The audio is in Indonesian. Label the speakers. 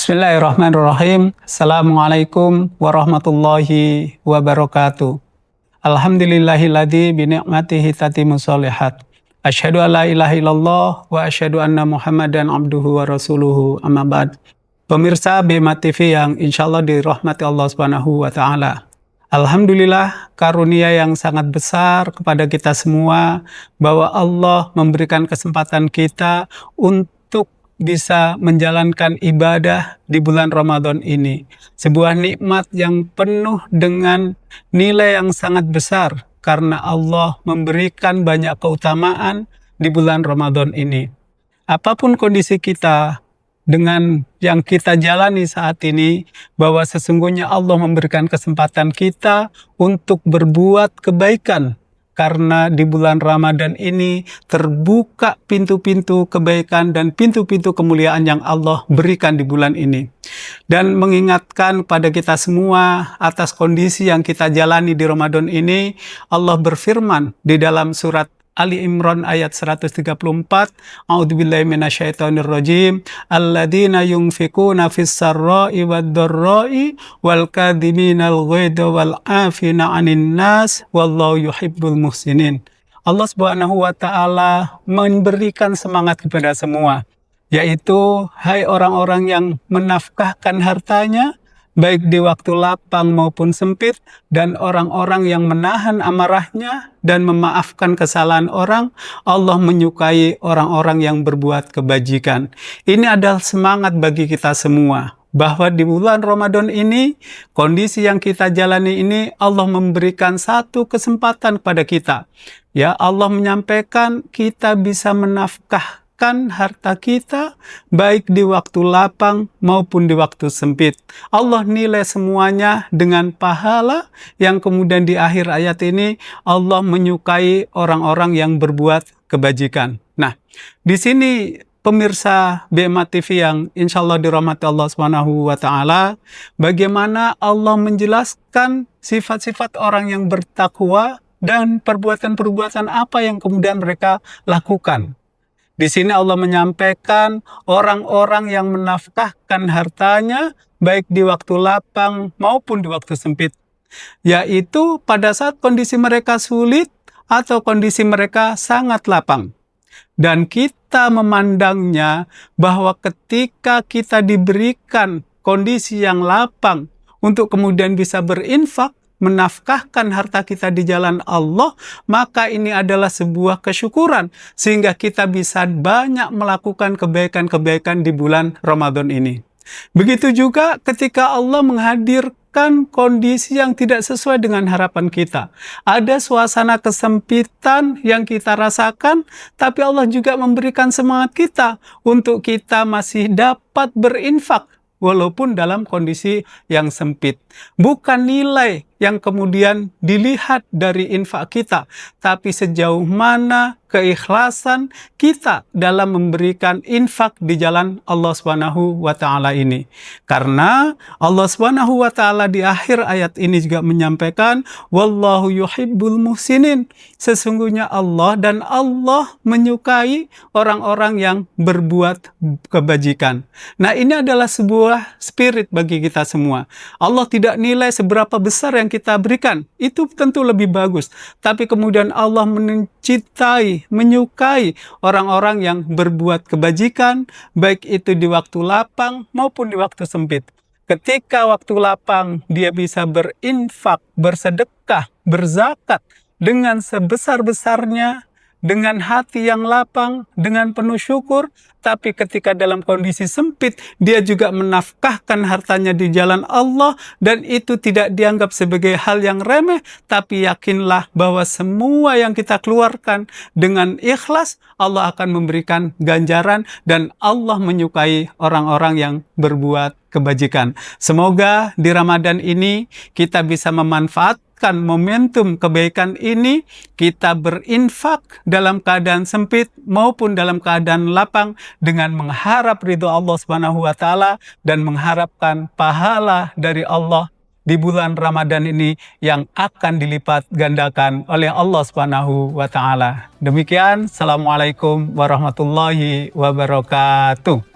Speaker 1: Bismillahirrahmanirrahim. Assalamualaikum warahmatullahi wabarakatuh. Alhamdulillahilladzi bini'matihi tatimmu sholihat. Asyhadu an la ilaha illallah wa asyhadu anna Muhammadan abduhu wa rasuluhu amma ba'd. Pemirsa BMA TV yang insyaallah dirahmati Allah Subhanahu wa taala. Alhamdulillah karunia yang sangat besar kepada kita semua bahwa Allah memberikan kesempatan kita untuk bisa menjalankan ibadah di bulan Ramadan ini. Sebuah nikmat yang penuh dengan nilai yang sangat besar karena Allah memberikan banyak keutamaan di bulan Ramadan ini. Apapun kondisi kita dengan yang kita jalani saat ini, bahwa sesungguhnya Allah memberikan kesempatan kita untuk berbuat kebaikan. Karena di bulan Ramadan ini terbuka pintu-pintu kebaikan dan pintu-pintu kemuliaan yang Allah berikan di bulan ini. Dan mengingatkan pada kita semua atas kondisi yang kita jalani di Ramadan ini, Allah berfirman di dalam surat Ali Imran ayat 134, A'udzubillahi minasyaitonirrajim, alladzina yunfikuna fis-sarra'i wad-dharra'i wal kadhiminal ghaidha wal 'afina 'anil nas wallahu yuhibbul muhsinin. Allah Subhanahu wa taala memberikan semangat kepada semua, yaitu hai orang-orang yang menafkahkan hartanya baik di waktu lapang maupun sempit, dan orang-orang yang menahan amarahnya dan memaafkan kesalahan orang, Allah menyukai orang-orang yang berbuat kebajikan. Ini adalah semangat bagi kita semua, bahwa di bulan Ramadan ini, kondisi yang kita jalani ini, Allah memberikan satu kesempatan pada kita. Ya, Allah menyampaikan kita bisa menafkahkan harta kita baik di waktu lapang maupun di waktu sempit. Allah nilai semuanya dengan pahala yang kemudian di akhir ayat ini Allah menyukai orang-orang yang berbuat kebajikan. Nah, di sini pemirsa BMA TV yang insya Allah dirahmati Allah Subhanahu wa taala, bagaimana Allah menjelaskan sifat-sifat orang yang bertakwa dan perbuatan-perbuatan apa yang kemudian mereka lakukan. Di sini Allah menyampaikan orang-orang yang menafkahkan hartanya baik di waktu lapang maupun di waktu sempit, yaitu pada saat kondisi mereka sulit atau kondisi mereka sangat lapang. Dan kita memandangnya bahwa ketika kita diberikan kondisi yang lapang untuk kemudian bisa berinfak, menafkahkan harta kita di jalan Allah, maka ini adalah sebuah kesyukuran sehingga kita bisa banyak melakukan kebaikan-kebaikan di bulan Ramadan ini. Begitu juga ketika Allah menghadirkan kondisi yang tidak sesuai dengan harapan kita. Ada suasana kesempitan yang kita rasakan, tapi Allah juga memberikan semangat kita untuk kita masih dapat berinfak walaupun dalam kondisi yang sempit. Bukan nilai yang kemudian dilihat dari infak kita, tapi sejauh mana keikhlasan kita dalam memberikan infak di jalan Allah Subhanahu wa taala ini. Karena Allah Subhanahu wa taala di akhir ayat ini juga menyampaikan wallahu yuhibbul muhsinin. Sesungguhnya Allah dan Allah menyukai orang-orang yang berbuat kebajikan. Nah, ini adalah sebuah spirit bagi kita semua. Allah tidak nilai seberapa besar yang kita berikan, itu tentu lebih bagus. Tapi kemudian Allah mencintai, menyukai orang-orang yang berbuat kebajikan, baik itu di waktu lapang maupun di waktu sempit. Ketika waktu lapang dia bisa berinfak, bersedekah, berzakat dengan sebesar-besarnya, dengan hati yang lapang, dengan penuh syukur. Tapi ketika dalam kondisi sempit, dia juga menafkahkan hartanya di jalan Allah, dan itu tidak dianggap sebagai hal yang remeh, tapi yakinlah bahwa semua yang kita keluarkan dengan ikhlas, Allah akan memberikan ganjaran, dan Allah menyukai orang-orang yang berbuat kebajikan. Semoga di Ramadan ini kita bisa memanfaatkan momentum kebaikan ini, kita berinfak dalam keadaan sempit maupun dalam keadaan lapang dengan mengharap ridho Allah Subhanahu wa taala dan mengharapkan pahala dari Allah di bulan Ramadan ini yang akan dilipat gandakan oleh Allah Subhanahu wa taala. Demikian, Assalamualaikum warahmatullahi wabarakatuh.